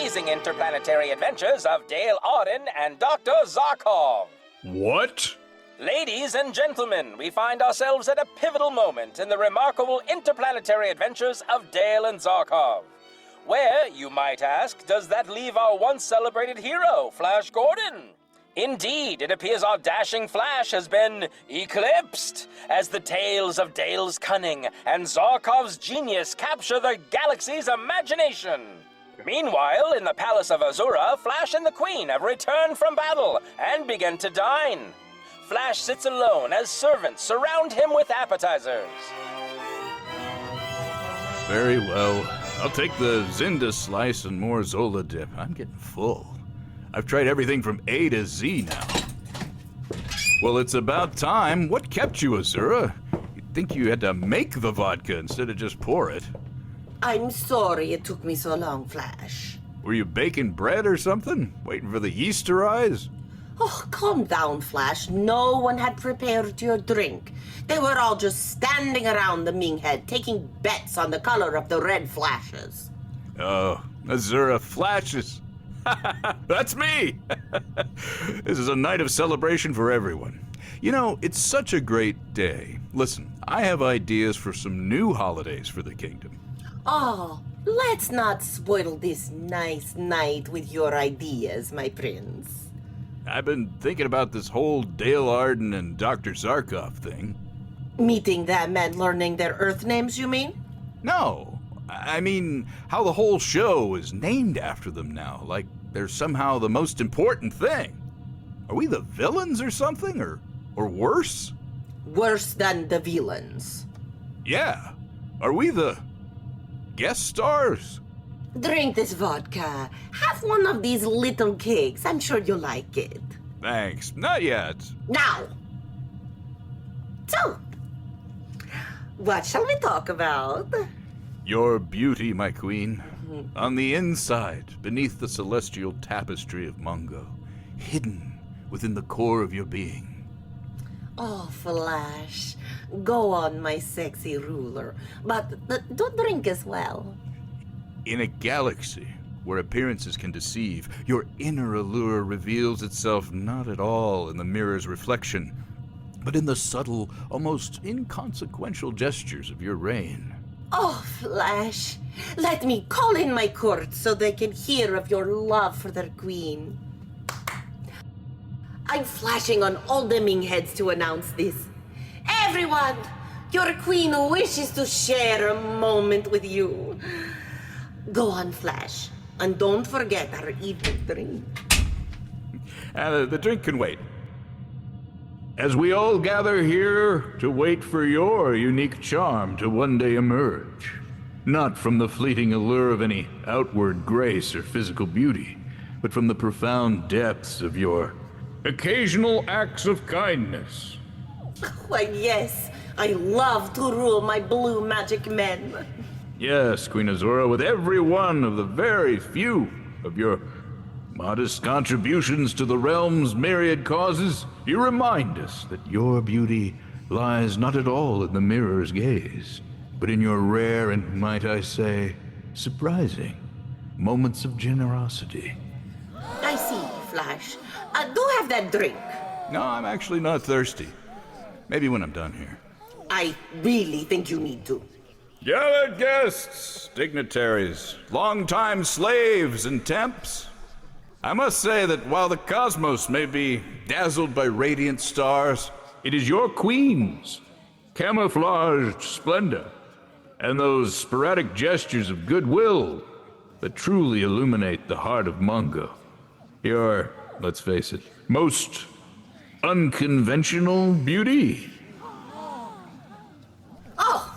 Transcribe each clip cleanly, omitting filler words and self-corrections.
amazing interplanetary adventures of Dale Arden and Dr. Zarkov. What? Ladies and gentlemen, we find ourselves at a pivotal moment in the remarkable interplanetary adventures of Dale and Zarkov. Where, you might ask, does that leave our once celebrated hero, Flash Gordon? Indeed, it appears our dashing Flash has been eclipsed as the tales of Dale's cunning and Zarkov's genius capture the galaxy's imagination. Meanwhile, in the Palace of Azura, Flash and the Queen have returned from battle and begin to dine. Flash sits alone as servants surround him with appetizers. Very well. I'll take the Zinda slice and more Zola dip. I'm getting full. I've tried everything from A to Z now. Well, it's about time. What kept you, Azura? You'd think you had to make the vodka instead of just pour it. I'm sorry it took me so long, Flash. Were you baking bread or something? Waiting for the yeast to rise? Oh, calm down, Flash. No one had prepared your drink. They were all just standing around the Ming head, taking bets on the color of the red flashes. Oh, Azura flashes. That's me! This is a night of celebration for everyone. You know, it's such a great day. Listen, I have ideas for some new holidays for the kingdom. Oh, let's not spoil this nice night with your ideas, my prince. I've been thinking about this whole Dale Arden and Dr. Zarkov thing. Meeting them and learning their Earth names, you mean? No, I mean how the whole show is named after them now, like they're somehow the most important thing. Are we the villains or something, or worse? Worse than the villains. Yeah. Are we the guest stars? Drink this vodka. Have one of these little cakes. I'm sure you'll like it. Thanks. Not yet. Now! So, what shall we talk about? Your beauty, my queen. On the inside, beneath the celestial tapestry of Mungo, hidden within the core of your being. Oh, Flash. Go on, my sexy ruler. But don't drink as well. In a galaxy where appearances can deceive, your inner allure reveals itself not at all in the mirror's reflection, but in the subtle, almost inconsequential gestures of your reign. Oh, Flash, let me call in my court so they can hear of your love for their queen. I'm flashing on all the Ming heads to announce this. Everyone, your queen wishes to share a moment with you. Go on, Flash, and don't forget our evening drink. The drink can wait. As we all gather here to wait for your unique charm to one day emerge, not from the fleeting allure of any outward grace or physical beauty, but from the profound depths of your occasional acts of kindness. Why, yes, I love to rule my blue magic men. Yes, Queen Azura, with every one of the very few of your modest contributions to the realm's myriad causes, you remind us that your beauty lies not at all in the mirror's gaze, but in your rare and, might I say, surprising moments of generosity. I see, Flash. Do have that drink. No, I'm actually not thirsty. Maybe when I'm done here. I really think you need to. Gathered guests, dignitaries, longtime slaves and temps. I must say that while the cosmos may be dazzled by radiant stars, it is your queen's camouflaged splendor and those sporadic gestures of goodwill that truly illuminate the heart of Mungo. Your, let's face it, most unconventional beauty. Oh,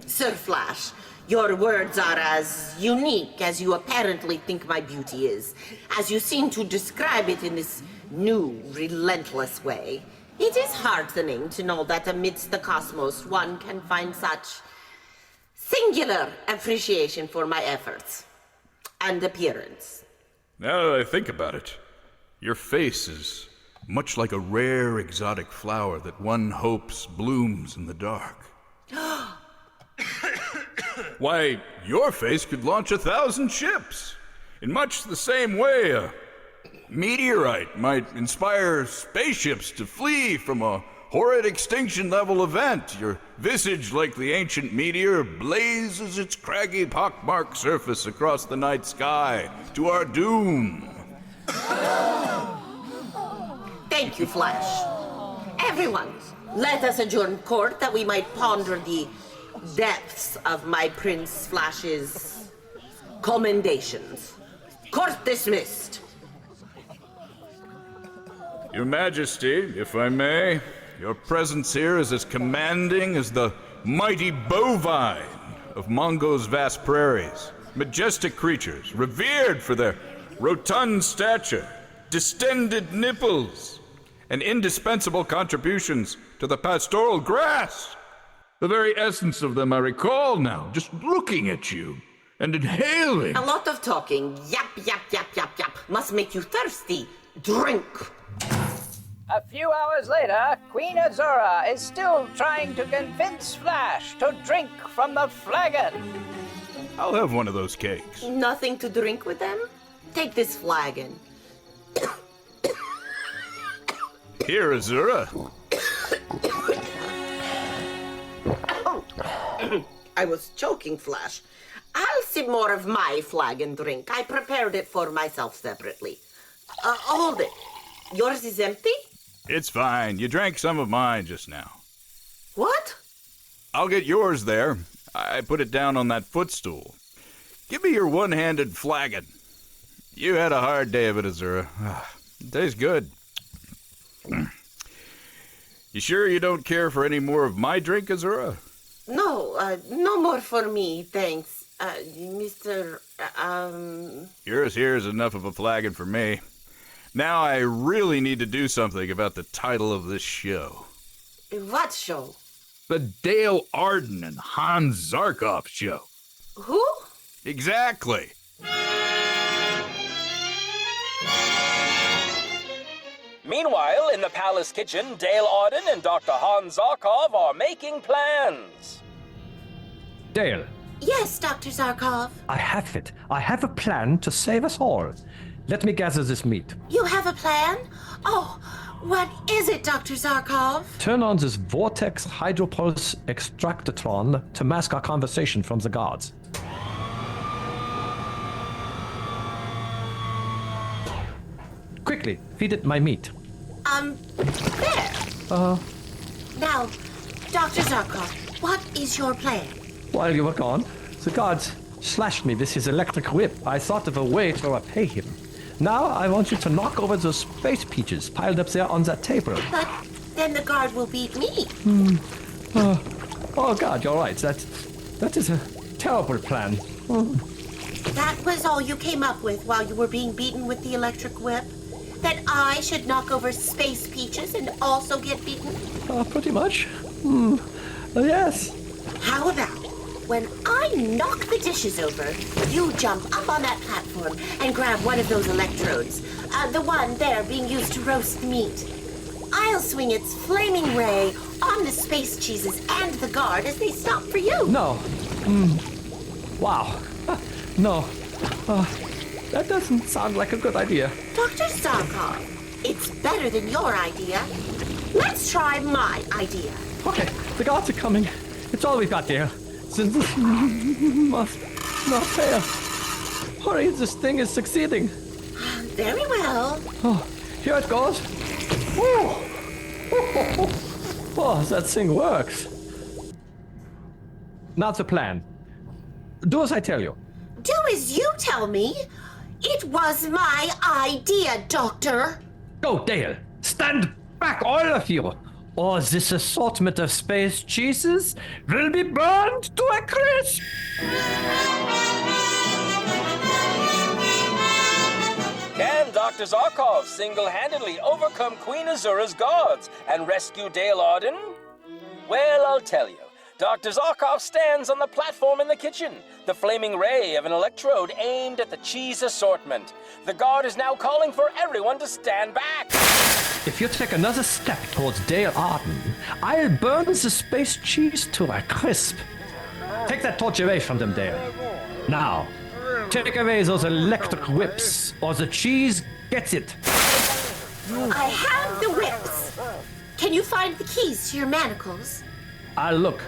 Sir Flash, your words are as unique as you apparently think my beauty is, as you seem to describe it in this new, relentless way. It is heartening to know that amidst the cosmos one can find such singular appreciation for my efforts and appearance. Now that I think about it, your face is much like a rare exotic flower that one hopes blooms in the dark. Why, your face could launch 1,000 ships. In much the same way, a meteorite might inspire spaceships to flee from a horrid extinction-level event. Your visage, like the ancient meteor, blazes its craggy pockmarked surface across the night sky to our doom. Thank you, Flash. Everyone, let us adjourn court that we might ponder the depths of my Prince Flash's commendations. Court dismissed. Your Majesty, if I may, your presence here is as commanding as the mighty bovine of Mongo's vast prairies. Majestic creatures, revered for their rotund stature, distended nipples, and indispensable contributions to the pastoral grass. The very essence of them I recall now, just looking at you and inhaling. A lot of talking. Yap, yap, yap, yap, yap. Must make you thirsty. Drink. A few hours later, Queen Azura is still trying to convince Flash to drink from the flagon. I'll have one of those cakes. Nothing to drink with them? Take this flagon. Here, Azura. I was choking, Flash. I'll sip more of my flagon drink. I prepared it for myself separately. Hold it. Yours is empty? It's fine. You drank some of mine just now. What? I'll get yours there. I put it down on that footstool. Give me your one-handed flagon. You had a hard day of it, Azura. It tastes good. You sure you don't care for any more of my drink, Azura? No, no more for me, thanks. Mr. Yours here is enough of a flagon for me. Now I really need to do something about the title of this show. What show? The Dale Arden and Hans Zarkov show. Who? Exactly. Meanwhile, in the palace kitchen, Dale Arden and Dr. Hans Zarkov are making plans. Dale, Yes, Dr. Zarkov. I have it. I have a plan to save us all. Let me gather this meat. You have a plan? Oh, what is it, Dr. Zarkov? Turn on this vortex hydropulse extractotron to mask our conversation from the guards. Quickly, feed it my meat. There. Now, Dr. Zarkov, what is your plan? While you were gone, the guards slashed me with his electric whip. I thought of a way to repay him. Now I want you to knock over those space peaches piled up there on that table. But then the guard will beat me. Oh God, you're right. That is a terrible plan. That was all you came up with while you were being beaten with the electric whip? That I should knock over space peaches and also get beaten? Pretty much. Yes. How about when I knock the dishes over, you jump up on that platform and grab one of those electrodes, the one there being used to roast meat. I'll swing its flaming ray on the space cheeses and the guard as they stop for you. No. Wow. No. That doesn't sound like a good idea. Dr. Zarkov, it's better than your idea. Let's try my idea. Okay, the guards are coming. It's all we've got, dear. Since this must not fail. Hurry, this thing is succeeding. Very well. Oh, here it goes. Woo! Oh, that thing works. Now the plan. Do as I tell you. Do as you tell me. It was my idea, Doctor. Go, Dale. Stand back, all of you. Or this assortment of space cheeses will be burned to a crisp. Can Dr. Zarkov single-handedly overcome Queen Azura's guards and rescue Dale Arden? Well, I'll tell you. Dr. Zarkov stands on the platform in the kitchen, the flaming ray of an electrode aimed at the cheese assortment. The guard is now calling for everyone to stand back. If you take another step towards Dale Arden, I'll burn the space cheese to a crisp. Take that torch away from them, Dale. Now, take away those electric whips, or the cheese gets it. I have the whips. Can you find the keys to your manacles? I'll look.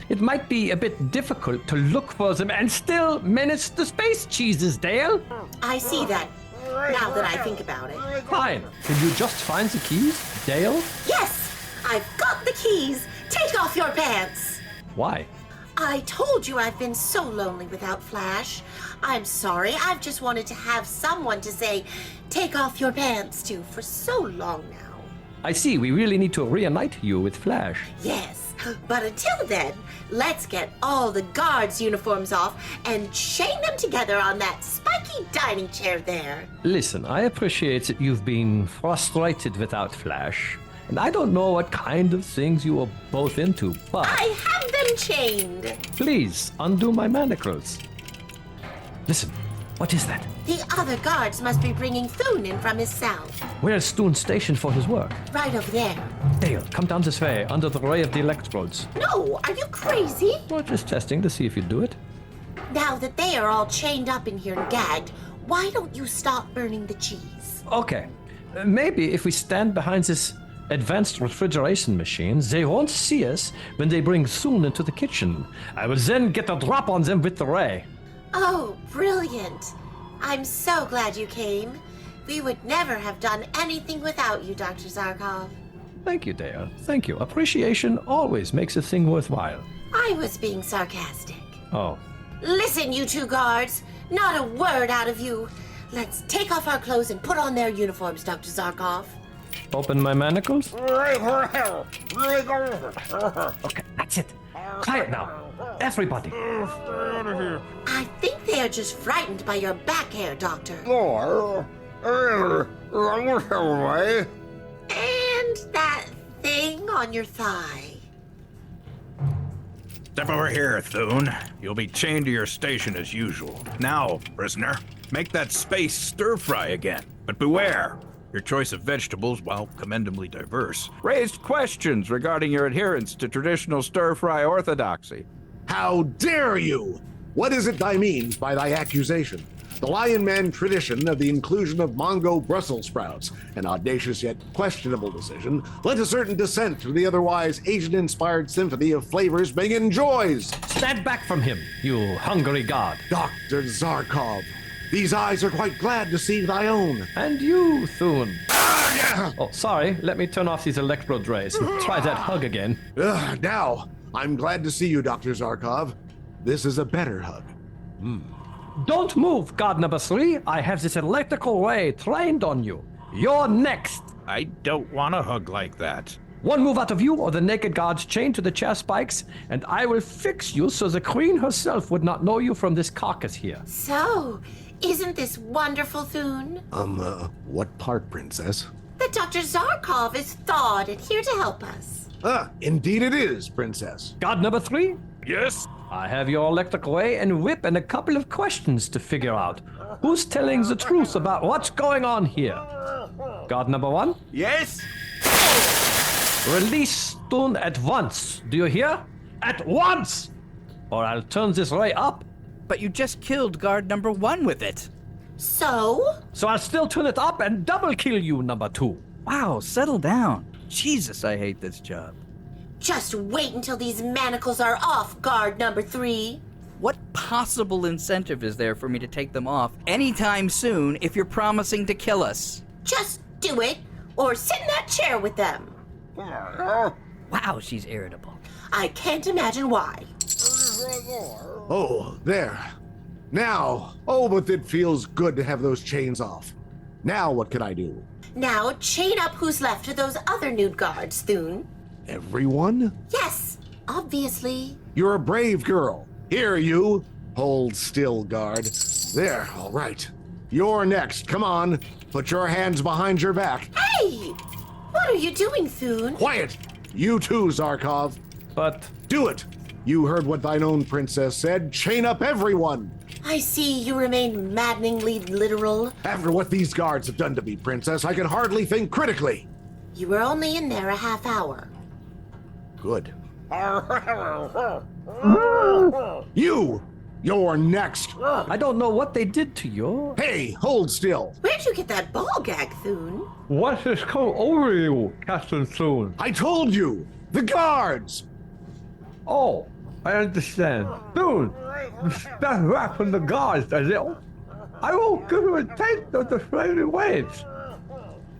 It might be a bit difficult to look for them and still menace the space cheeses, Dale. I see that, now that I think about it. Fine. Can you just find the keys, Dale? Yes, I've got the keys. Take off your pants. Why? I told you I've been so lonely without Flash. I'm sorry, I've just wanted to have someone to say, take off your pants to for so long now. I see, we really need to reunite you with Flash. Yes, but until then, let's get all the guards' uniforms off and chain them together on that spiky dining chair there. Listen, I appreciate that you've been frustrated without Flash, and I don't know what kind of things you are both into, but I have them chained. please undo my manacles. Listen, what is that? The other guards must be bringing Thune in from his cell. Where's Thune stationed for his work? Right over there. Dale, come down this way, under the ray of the electrodes. No, are you crazy? We're just testing to see if you do it. Now that they are all chained up in here and gagged, why don't you stop burning the cheese? Okay, maybe if we stand behind this advanced refrigeration machine, they won't see us when they bring Thune into the kitchen. I will then get a drop on them with the ray. Oh, brilliant. I'm so glad you came. We would never have done anything without you, Dr. Zarkov. Thank you, Dale. Thank you. Appreciation always makes a thing worthwhile. I was being sarcastic. Oh, Listen, you two guards. Not a word out of you. Let's take off our clothes and put on their uniforms, Dr. Zarkov. open my manacles? Okay, that's it. Quiet now. Everybody. I think they are just frightened by your back hair, Doctor. And that thing on your thigh. Step over here, Thune. You'll be chained to your station as usual. Now, prisoner, make that space stir-fry again. But beware. Your choice of vegetables, while commendably diverse, raised questions regarding your adherence to traditional stir-fry orthodoxy. How dare you! What is it thy means by thy accusation? The Lion Man tradition of the inclusion of Mongo Brussels sprouts, an audacious yet questionable decision, lent a certain dissent to the otherwise Asian-inspired symphony of flavors Ming enjoys. Stand back from him, you hungry god. Dr. Zarkov, these eyes are quite glad to see thy own. And you, Thune. Oh, sorry. Let me turn off these electrode rays and try that hug again. Now, I'm glad to see you, Dr. Zarkov. This is a better hug. Don't move, god number 3. I have this electrical ray trained on you. You're next. I don't want a hug like that. One move out of you or the naked guards chained to the chair spikes, and I will fix you so the queen herself would not know you from this carcass here. So, isn't this wonderful, Thune? What part, Princess? That Dr. Zarkov is thawed and here to help us. Indeed it is, Princess. God number 3, Yes? I have your electric ray and whip and a couple of questions to figure out. Who's telling the truth about what's going on here? God number 1, Yes? release Thune at once. Do you hear? At once! Or I'll turn this ray up. But you just killed guard number 1 with it. So? So I'll still turn it up and double kill you, number 2. Wow, settle down. Jesus, I hate this job. Just wait until these manacles are off, guard number 3. What possible incentive is there for me to take them off anytime soon if you're promising to kill us? Just do it, or sit in that chair with them. Wow, she's irritable. I can't imagine why. Oh, there. Now, oh, but it feels good to have those chains off. Now what can I do? Now, chain up who's left to those other nude guards, Thune. Everyone? Yes, obviously. You're a brave girl. Here, you. Hold still, guard. There, all right. You're next. Come on. Put your hands behind your back. Hey! What are you doing, Thune? Quiet! You too, Zarkov. But Do it! You heard what thine own princess said. Chain up everyone! I see you remain maddeningly literal. After what these guards have done to me, Princess, I can hardly think critically. You were only in there a half hour. Good. You! You're next. I don't know what they did to you. Hey, hold still. Where'd you get that ball gag, Thune? What has come over you, Captain Thune? I told you. The guards. Oh, I understand. Thune, step back from the guards, is it? I won't give you a taste of the friendly waves.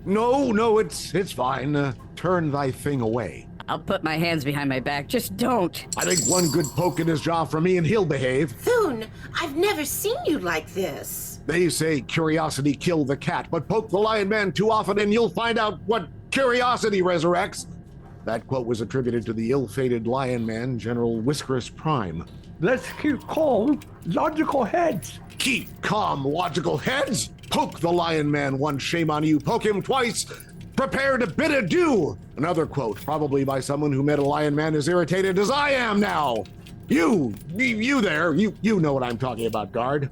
No, it's fine. Turn thy thing away. I'll put my hands behind my back. Just don't. I think one good poke in his jaw from me and he'll behave. Thune, I've never seen you like this. They say curiosity killed the cat, but poke the lion man too often and you'll find out what curiosity resurrects. That quote was attributed to the ill-fated lion man, General Whiskerous Prime. Let's keep calm, logical heads. Keep calm, logical heads! Poke the lion man once, shame on you. Poke him twice, prepare to bid adieu! Another quote, probably by someone who met a lion man as irritated as I am now. You there, you know what I'm talking about, guard.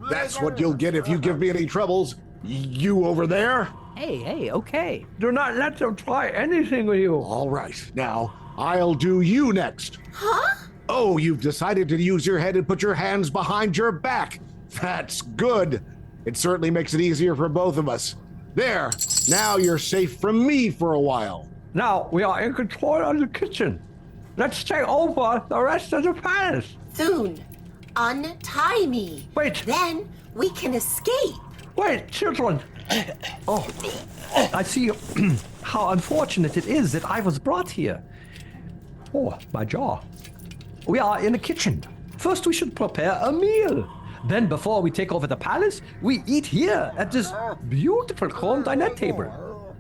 That's what you'll get if you give me any troubles. You over there? Hey, okay. Do not let them try anything with you. All right, now, I'll do you next. Huh? Oh, you've decided to use your head and put your hands behind your back. That's good. It certainly makes it easier for both of us. There, now you're safe from me for a while. Now we are in control of the kitchen. Let's take over the rest of the palace. Thune, untie me. Wait. Then we can escape. Wait, children. Oh, I see how unfortunate it is that I was brought here. Oh, my jaw. We are in the kitchen. First, we should prepare a meal. Then, before we take over the palace, we eat here at this beautiful chrome dinette table.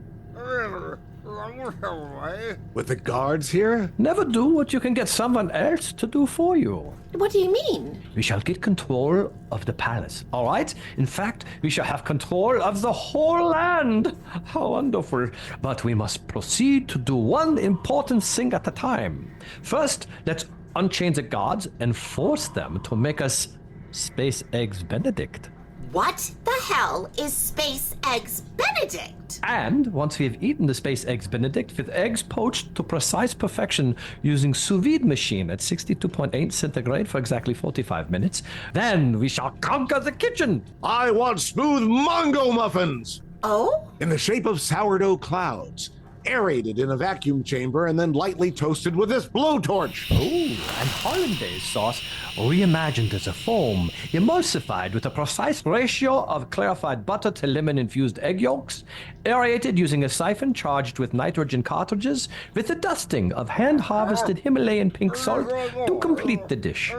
With the guards here? Never do what you can get someone else to do for you. What do you mean? We shall get control of the palace, all right? In fact, we shall have control of the whole land. How wonderful. But we must proceed to do one important thing at a time. First, let's unchain the guards and force them to make us Space Eggs Benedict. What the hell is Space Eggs Benedict? And once we have eaten the Space Eggs Benedict with eggs poached to precise perfection using sous vide machine at 62.8 centigrade for exactly 45 minutes, then we shall conquer the kitchen. I want smooth Mongo muffins! Oh? In the shape of sourdough clouds, aerated in a vacuum chamber and then lightly toasted with this blowtorch. Oh, and hollandaise sauce reimagined as a foam, emulsified with a precise ratio of clarified butter to lemon-infused egg yolks, aerated using a siphon charged with nitrogen cartridges, with a dusting of hand-harvested Himalayan pink salt to complete the dish.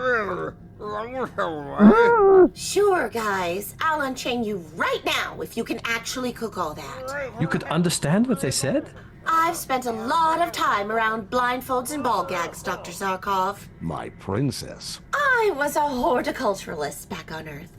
Sure, guys. I'll unchain you right now if you can actually cook all that. You could understand what they said? I've spent a lot of time around blindfolds and ball gags, Dr. Zarkov. My princess. I was a horticulturalist back on Earth.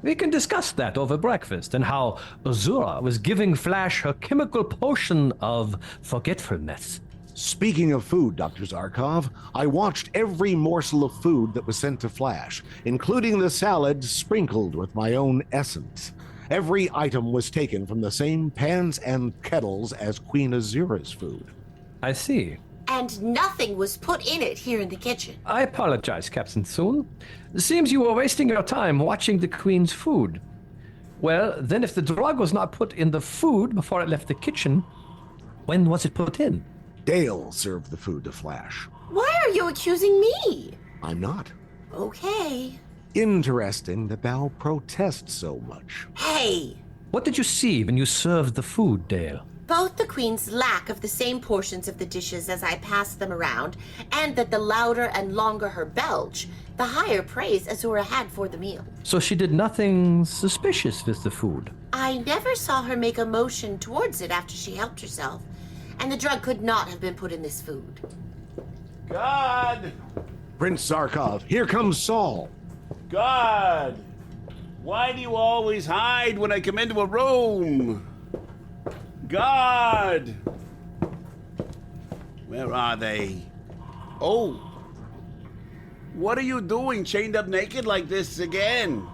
We can discuss that over breakfast and how Azura was giving Flash her chemical potion of forgetfulness. Speaking of food, Dr. Zarkov, I watched every morsel of food that was sent to Flash, including the salad sprinkled with my own essence. Every item was taken from the same pans and kettles as Queen Azura's food. I see. And nothing was put in it here in the kitchen. I apologize, Captain Thune. It seems you were wasting your time watching the Queen's food. Well, then if the drug was not put in the food before it left the kitchen, when was it put in? Dale served the food to Flash. Why are you accusing me? I'm not. Okay. Interesting that thou protest so much. Hey! What did you see when you served the food, Dale? Both the Queen's lack of the same portions of the dishes as I passed them around, and that the louder and longer her belch, the higher praise Azura had for the meal. So she did nothing suspicious with the food? I never saw her make a motion towards it after she helped herself, and the drug could not have been put in this food. God! Prince Zarkov, here comes Saul. God! Why do you always hide when I come into a room? God! Where are they? Oh! What are you doing chained up naked like this again?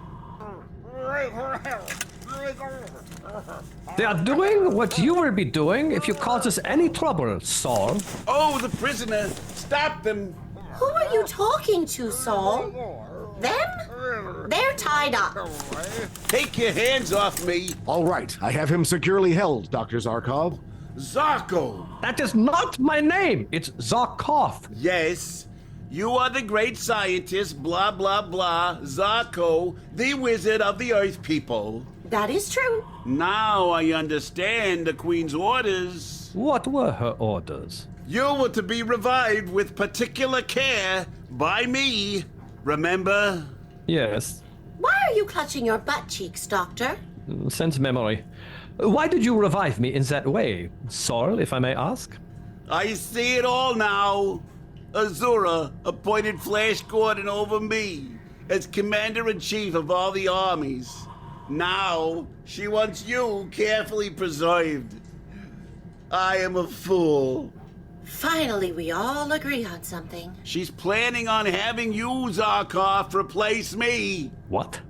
They are doing what you will be doing if you cause us any trouble, Saul. Oh, the prisoner! Stop them! Who are you talking to, Saul? Them? They're tied up. Take your hands off me. All right, I have him securely held, Dr. Zarkov. Zarko. That is not my name. It's Zarkov. Yes. You are the great scientist, blah, blah, blah, Zarko, the wizard of the Earth people. That is true. Now I understand the Queen's orders. What were her orders? You were to be revived with particular care by me. Remember? Yes, Why are you clutching your butt cheeks, Doctor? sense memory. Why did you revive me in that way, Saul, if I may ask? I see it all now. Azura appointed Flash Gordon over me as commander-in-chief of all the armies. Now she wants you carefully preserved. I am a fool. Finally, we all agree on something. She's planning on having you, Zarkov, replace me. What?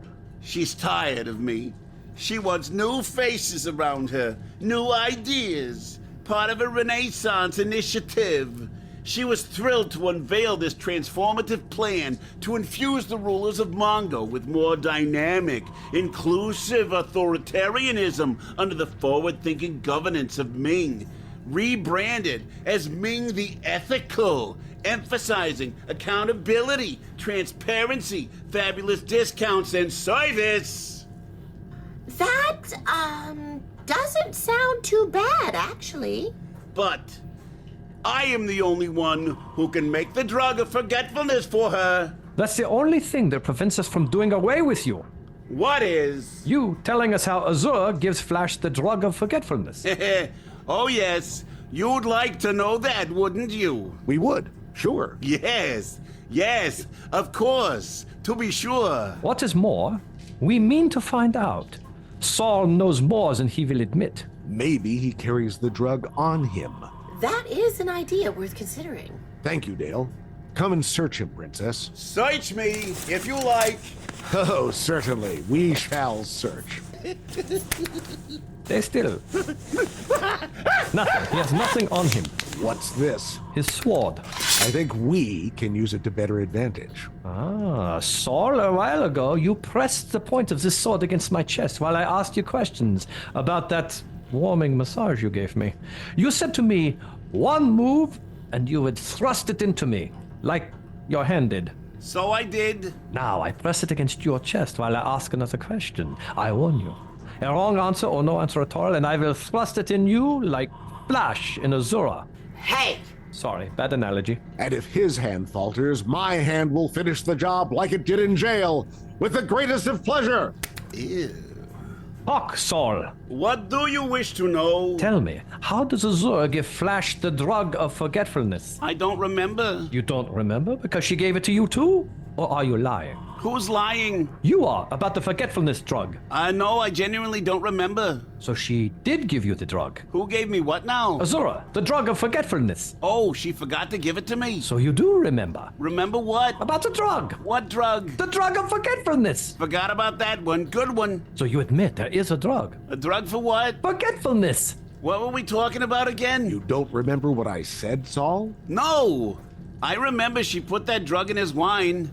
She's tired of me. She wants new faces around her, new ideas, part of a Renaissance initiative. She was thrilled to unveil this transformative plan to infuse the rulers of Mongo with more dynamic, inclusive authoritarianism under the forward-thinking governance of Ming, rebranded as Ming the Ethical, emphasizing accountability, transparency, fabulous discounts, and service. That, doesn't sound too bad, actually. But I am the only one who can make the drug of forgetfulness for her. That's the only thing that prevents us from doing away with you. What is? You telling us how Azure gives Flash the drug of forgetfulness. Oh, yes. You'd like to know that, wouldn't you? We would, sure. Yes, of course. To be sure. What is more, we mean to find out. Saul knows more than he will admit. Maybe he carries the drug on him. That is an idea worth considering. Thank you, Dale. Come and search him, Princess. Search me, if you like. Oh, certainly. We shall search. Stay still. Nothing. He has nothing on him. What's this? His sword. I think we can use it to better advantage. Saul, a while ago, you pressed the point of this sword against my chest while I asked you questions about that warming massage you gave me. You said to me, one move, and you would thrust it into me, like your hand did. So I did. Now I press it against your chest while I ask another question. I warn you. A wrong answer or no answer at all, and I will thrust it in you like Flash in Azura. Hey! Sorry, bad analogy. And if his hand falters, my hand will finish the job like it did in jail, with the greatest of pleasure. Ew. Talk, Saul. What do you wish to know? Tell me, how does Azura give Flash the drug of forgetfulness? I don't remember. You don't remember because she gave it to you too? Or are you lying? Who's lying? You are, about the forgetfulness drug. No, I genuinely don't remember. So she did give you the drug. Who gave me what now? Azura, the drug of forgetfulness. Oh, she forgot to give it to me. So you do remember. Remember what? About the drug. What drug? The drug of forgetfulness. Forgot about that one. Good one. So you admit there is a drug. A drug for what? Forgetfulness. What were we talking about again? You don't remember what I said, Saul? No! I remember she put that drug in his wine.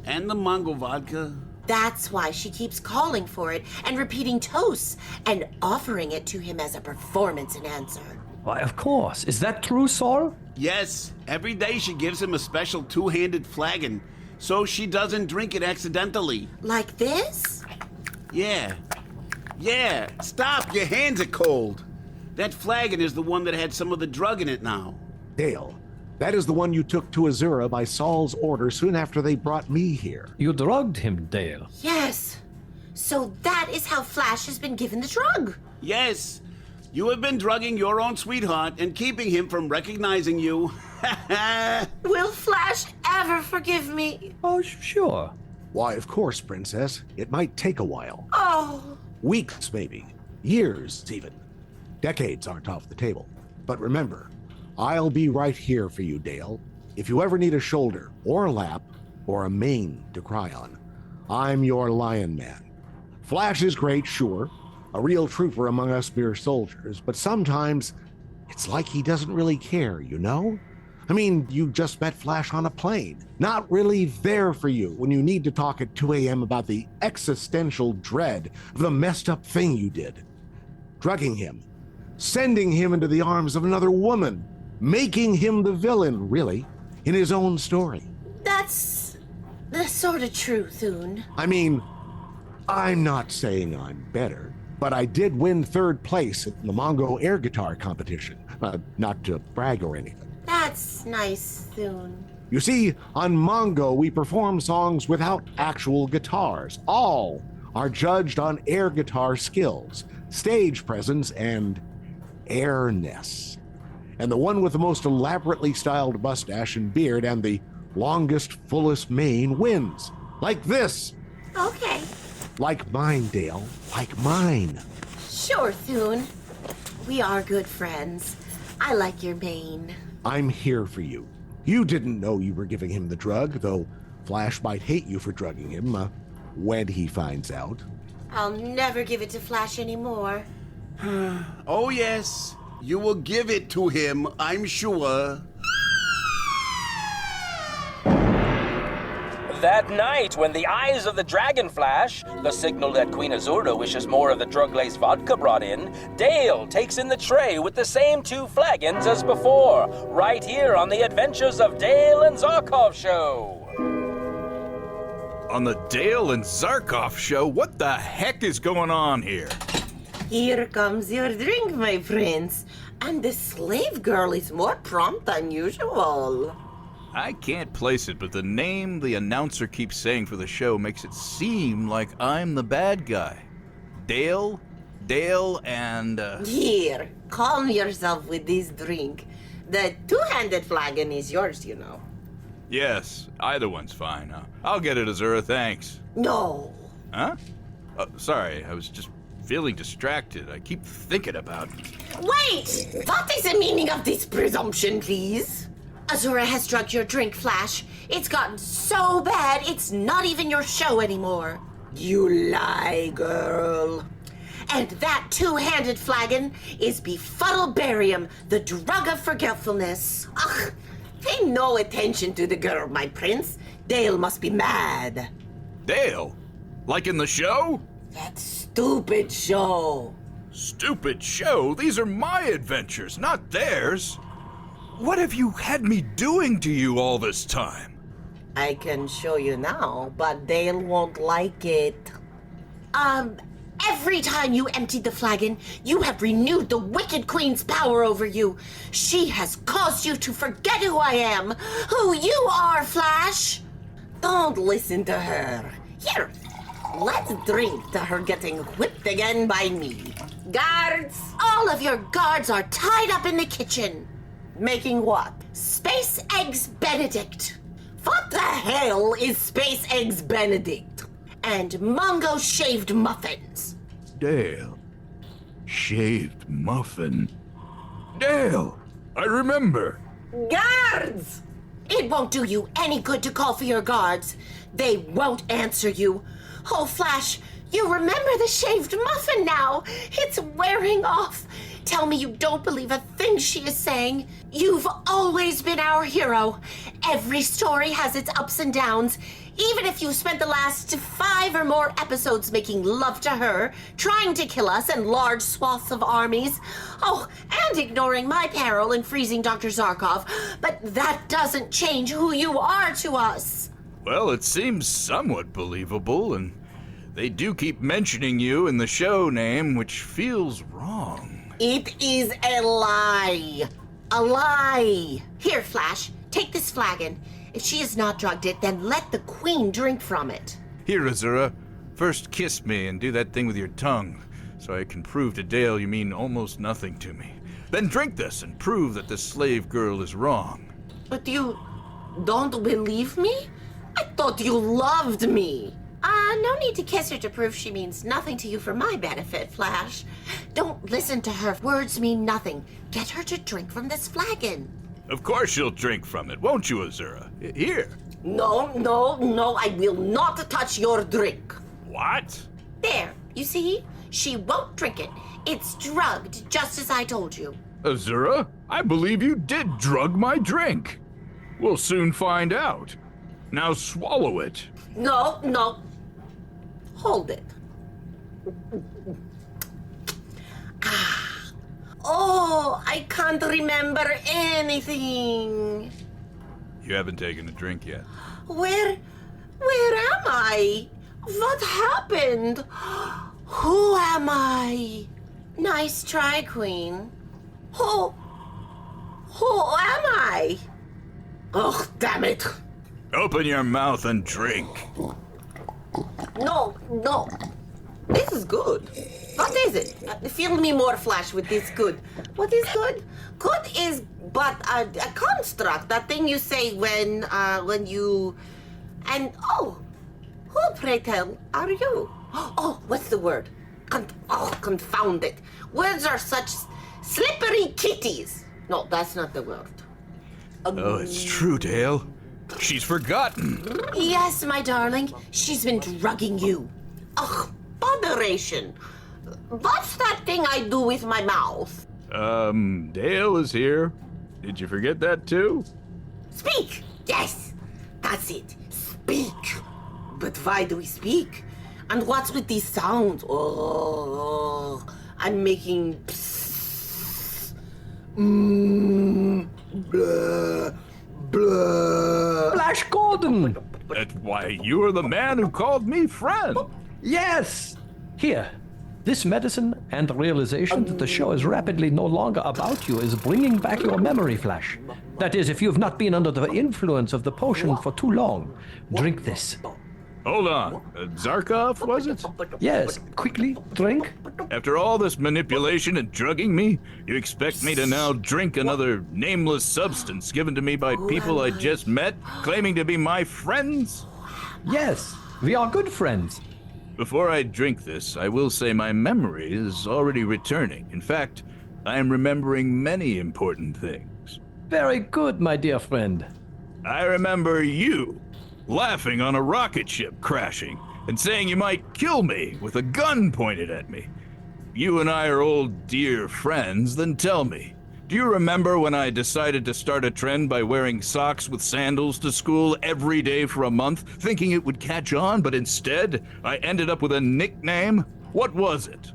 And the Mongol vodka. That's why she keeps calling for it and repeating toasts and offering it to him as a performance enhancer. Why, of course. Is that true, Saul? Yes, every day she gives him a special two-handed flagon, so she doesn't drink it accidentally. Like this? Yeah, stop, your hands are cold. That flagon is the one that had some of the drug in it now. Dale, that is the one you took to Azura by Saul's order soon after they brought me here. You drugged him, Dale. Yes. So that is how Flash has been given the drug. Yes, you have been drugging your own sweetheart and keeping him from recognizing you. Will Flash ever forgive me? Oh, sure. Why, of course, Princess. It might take a while. Oh. Weeks, maybe. Years, even. Decades aren't off the table. But remember, I'll be right here for you, Dale. If you ever need a shoulder, or a lap, or a mane to cry on, I'm your Lion Man. Flash is great, sure, a real trooper among us mere soldiers, but sometimes it's like he doesn't really care, you know? I mean, you just met Flash on a plane. Not really there for you when you need to talk at 2 a.m. about the existential dread of the messed up thing you did. Drugging him. Sending him into the arms of another woman. Making him the villain, really, in his own story. That's sort of true, Thune. I mean, I'm not saying I'm better, but I did win 3rd place in the Mongo air guitar competition. Not to brag or anything. That's nice, Thune. You see, on Mongo, we perform songs without actual guitars. All are judged on air guitar skills, stage presence, and airness. And the one with the most elaborately styled mustache and beard and the longest, fullest mane wins. Like this. Okay. Like mine, Dale. Like mine. Sure, Thune. We are good friends. I like your mane. I'm here for you. You didn't know you were giving him the drug, though Flash might hate you for drugging him when he finds out. I'll never give it to Flash anymore. Oh, yes. You will give it to him, I'm sure. That night, when the eyes of the dragon flash, the signal that Queen Azura wishes more of the drug-laced vodka brought in, Dale takes in the tray with the same 2 flagons as before, right here on the Adventures of Dale and Zarkov show. On the Dale and Zarkov show, what the heck is going on here? Here comes your drink, my prince. And the slave girl is more prompt than usual. I can't place it, but the name the announcer keeps saying for the show makes it seem like I'm the bad guy. Dale, and, Here, calm yourself with this drink. The 2-handed flagon is yours, you know. Yes, either one's fine. I'll get it, Azura, thanks. No. Huh? Sorry, I was just feeling distracted. I keep thinking about it. Wait! What is the meaning of this presumption, please? Azura has drugged your drink, Flash. It's gotten so bad, it's not even your show anymore. You lie, girl. And that 2-handed flagon is befuddlebarium, the drug of forgetfulness. Ugh, pay no attention to the girl, my prince. Dale must be mad. Dale? Like in the show? That stupid show. Stupid show? These are my adventures, not theirs. What have you had me doing to you all this time? I can show you now, but Dale won't like it. Every time you emptied the flagon, you have renewed the Wicked Queen's power over you. She has caused you to forget who I am, who you are, Flash. Don't listen to her. Here, let's drink to her getting whipped again by me. Guards! All of your guards are tied up in the kitchen. Making what? Space Eggs Benedict. What the hell is Space Eggs Benedict? And Mongo shaved muffins. Dale. Shaved muffin. Dale! I remember. Guards! It won't do you any good to call for your guards. They won't answer you. Oh, Flash, you remember the shaved muffin now. It's wearing off. Tell me you don't believe a thing she is saying. You've always been our hero. Every story has its ups and downs. Even if you spent the last 5 or more episodes making love to her, trying to kill us and large swaths of armies. Oh, and ignoring my peril in freezing Dr. Zarkov. But that doesn't change who you are to us. Well, it seems somewhat believable, and they do keep mentioning you in the show name, which feels wrong. It is a lie. A lie. Here, Flash, take this flagon. If she has not drugged it, then let the Queen drink from it. Here, Azura. First kiss me and do that thing with your tongue, so I can prove to Dale you mean almost nothing to me. Then drink this and prove that the slave girl is wrong. But you don't believe me? I thought you loved me. No need to kiss her to prove she means nothing to you for my benefit, Flash. Don't listen to her. Words mean nothing. Get her to drink from this flagon. Of course she'll drink from it, won't you, Azura? Here. No, I will not touch your drink. What? There, you see? She won't drink it. It's drugged, just as I told you. Azura, I believe you did drug my drink. We'll soon find out. Now swallow it. No, no. Hold it. Oh, I can't remember anything. You haven't taken a drink yet. Where am I? What happened? Who am I? Nice try, Queen. Who am I? Oh, damn it. Open your mouth and drink. No. This is good. What is it? Fill me more flash with this good. What is good? Good is but a construct, that thing you say when you... And, oh, who, pray tell, are you? Oh, what's the word? Confound it. Words are such slippery kitties. No, that's not the word. Oh, it's true, Dale. She's forgotten. Yes, my darling. She's been drugging you. Ugh, botheration. What's that thing I do with my mouth? Dale is here. Did you forget that too? Speak! Yes, that's it. Speak. But why do we speak? And what's with these sounds? Oh, I'm making psst. Blah, blah. Flash Gordon! That's why you are the man who called me friend. Yes! Here. This medicine and the realization that the show is rapidly no longer about you is bringing back your memory, Flash. That is, if you have not been under the influence of the potion for too long. Drink this. Hold on. Zarkov, was it? Yes, quickly, drink. After all this manipulation and drugging me, you expect me to now drink another nameless substance given to me by people I just met, claiming to be my friends? Yes, we are good friends. Before I drink this, I will say my memory is already returning. In fact, I am remembering many important things. Very good, my dear friend. I remember you laughing on a rocket ship crashing and saying you might kill me with a gun pointed at me. You and I are old dear friends, then tell me, do you remember when I decided to start a trend by wearing socks with sandals to school every day for a month, thinking it would catch on, but instead I ended up with a nickname? What was it?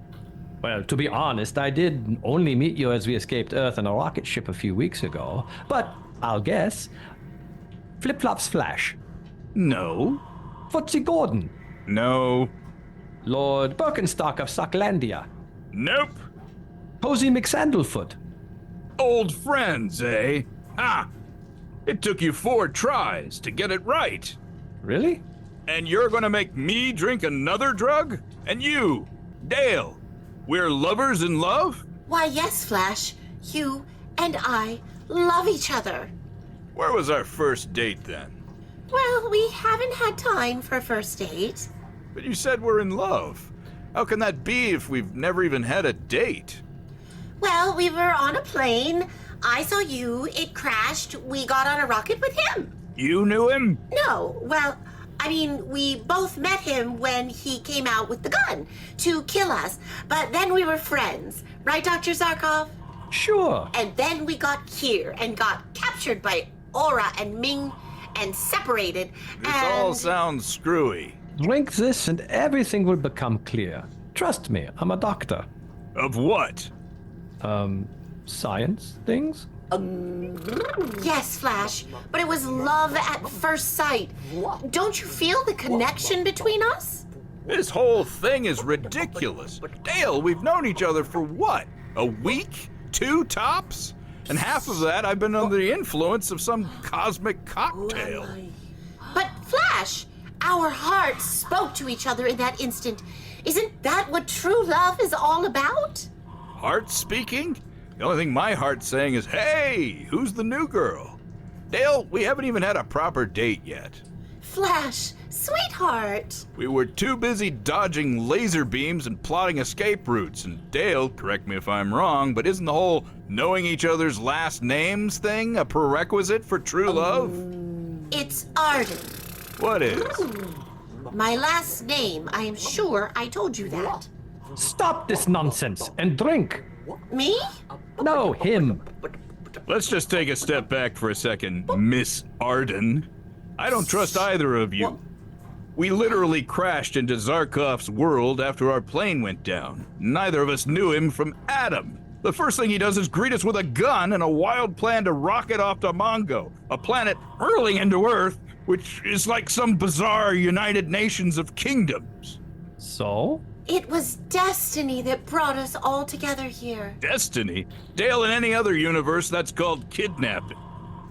Well, to be honest, I did only meet you as we escaped Earth in a rocket ship a few weeks ago. But I'll guess. Flip-Flops Flash. No. Footsie Gordon. No. Lord Birkenstock of Socklandia. Nope. Posey McSandlefoot. Old friends, eh? Ah! It took you 4 tries to get it right. Really? And you're gonna make me drink another drug? And you, Dale, we're lovers in love? Why, yes, Flash. You and I love each other. Where was our first date then? Well, we haven't had time for a first date. But you said we're in love. How can that be if we've never even had a date? Well, we were on a plane. I saw you. It crashed. We got on a rocket with him. You knew him? No. Well, I mean, we both met him when he came out with the gun to kill us. But then we were friends. Right, Dr. Zarkov? Sure. And then we got here and got captured by Aura and Ming and separated. This all sounds screwy. Drink this and everything will become clear. Trust me, I'm a doctor. Of what? Science things? Yes, Flash, but it was love at first sight. Don't you feel the connection between us? This whole thing is ridiculous. Dale, we've known each other for what? A week? 2 tops? And half of that I've been under the influence of some cosmic cocktail. But Flash, our hearts spoke to each other in that instant. Isn't that what true love is all about? Heart speaking? The only thing my heart's saying is, hey, who's the new girl? Dale, we haven't even had a proper date yet. Flash, sweetheart. We were too busy dodging laser beams and plotting escape routes. And Dale, correct me if I'm wrong, but isn't the whole knowing each other's last names thing a prerequisite for true love? It's Arden. What is? My last name, I am sure I told you that. Stop this nonsense and drink. Me? No, him. Let's just take a step back for a second, Miss Arden. I don't trust either of you. We literally crashed into Zarkov's world after our plane went down. Neither of us knew him from Adam. The first thing he does is greet us with a gun and a wild plan to rocket off to Mongo, a planet hurling into Earth, which is like some bizarre United Nations of Kingdoms. So? It was destiny that brought us all together here. Destiny? Dale, in any other universe, that's called kidnapping.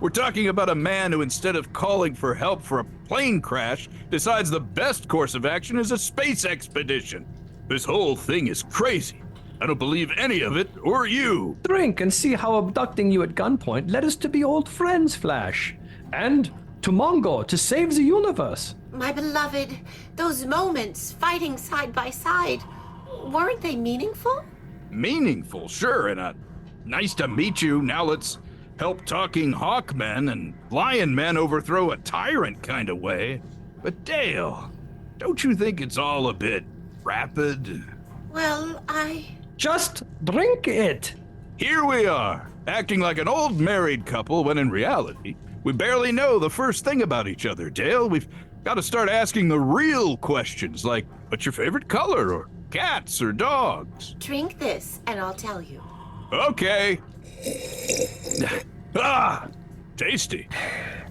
We're talking about a man who, instead of calling for help for a plane crash, decides the best course of action is a space expedition. This whole thing is crazy. I don't believe any of it, or you. Drink and see how abducting you at gunpoint led us to be old friends, Flash. And to Mongo to save the universe. My beloved, those moments fighting side by side, weren't they meaningful? Meaningful, sure, and nice to meet you. Now let's help talking Hawkman and Lion Men overthrow a tyrant kind of way. But Dale, don't you think it's all a bit rapid? Well, Just drink it. Here we are, acting like an old married couple when in reality, we barely know the first thing about each other, Dale. We've got to start asking the real questions like, what's your favorite color, or cats or dogs? Drink this and I'll tell you. Okay. Tasty.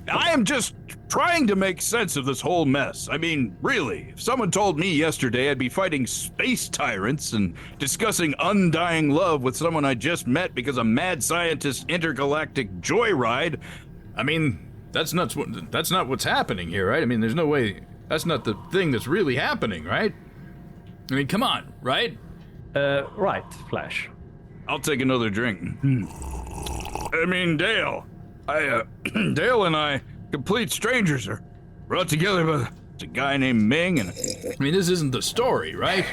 I am just trying to make sense of this whole mess. I mean, really, if someone told me yesterday I'd be fighting space tyrants and discussing undying love with someone I just met because a mad scientist intergalactic joyride, I mean, that's not what's happening here, right? I mean, there's no way, that's not the thing that's really happening, right? I mean, come on, right? Right, Flash. I'll take another drink. I mean, Dale. Dale and I, complete strangers, are brought together by a guy named Ming, and I mean, this isn't the story, right?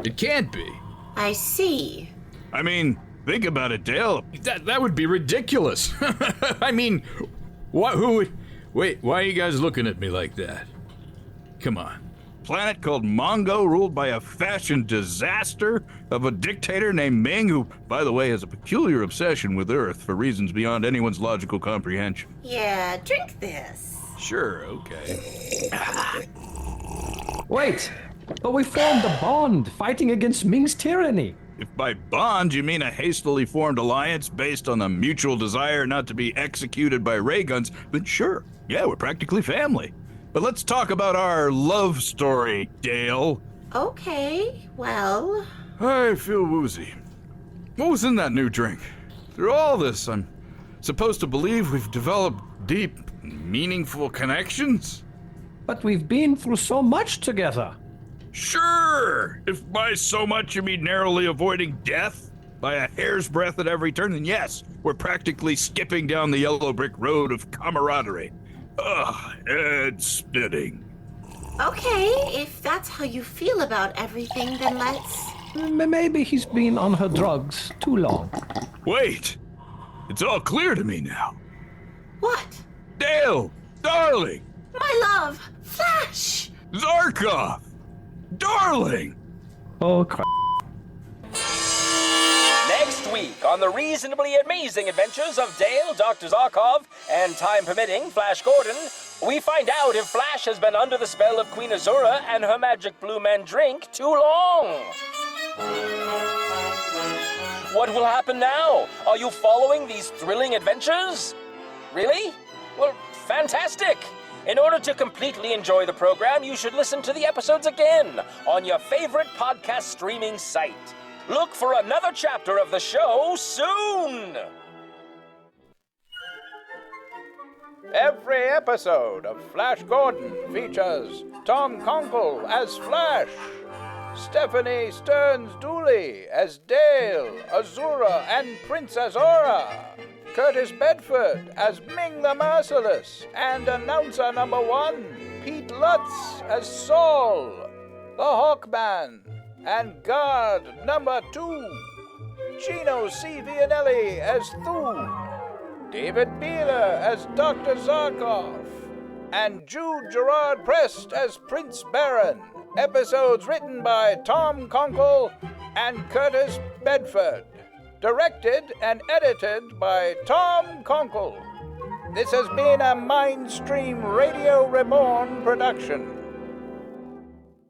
It can't be. I see. I mean, think about it, Dale. That would be ridiculous. I mean, why are you guys looking at me like that? Come on. Planet called Mongo, ruled by a fashion disaster of a dictator named Ming, who, by the way, has a peculiar obsession with Earth for reasons beyond anyone's logical comprehension. Yeah, drink this. Sure, okay. Wait, but we formed a bond fighting against Ming's tyranny. If by bond you mean a hastily formed alliance based on the mutual desire not to be executed by ray guns, then sure, yeah, we're practically family. But let's talk about our love story, Dale. Okay, well... I feel woozy. What was in that new drink? Through all this, I'm supposed to believe we've developed deep, meaningful connections? But we've been through so much together. Sure! If by so much you mean narrowly avoiding death by a hair's breadth at every turn, then yes, we're practically skipping down the yellow brick road of camaraderie. Ugh, head spinning. Okay, if that's how you feel about everything, then let's... Maybe he's been on her drugs too long. Wait! It's all clear to me now. What? Dale! Darling! My love! Flash! Zarkov! Darling! Oh, crap. Next week on the reasonably amazing adventures of Dale, Dr. Zarkov, and time permitting, Flash Gordon, we find out if Flash has been under the spell of Queen Azura and her magic blue men drink too long. What will happen now? Are you following these thrilling adventures? Really? Well, fantastic! In order to completely enjoy the program, you should listen to the episodes again on your favorite podcast streaming site. Look for another chapter of the show soon! Every episode of Flash Gordon features Tom Konkle as Flash, Stephanie Stearns Dulli as Dale, Azura, and Princess Aura, Kurtis Bedford as Ming the Merciless, and announcer number 1, Pete Lutz as Saul, the Hawkman, and guard number 2, Gino C. Vianelli as Thune, David Beeler as Dr. Zarkov, and Jude Gerard Prest as Prince Baron. Episodes written by Tom Konkle and Kurtis Bedford. Directed and edited by Tom Konkle. This has been a Mindstream Radio Reborn production.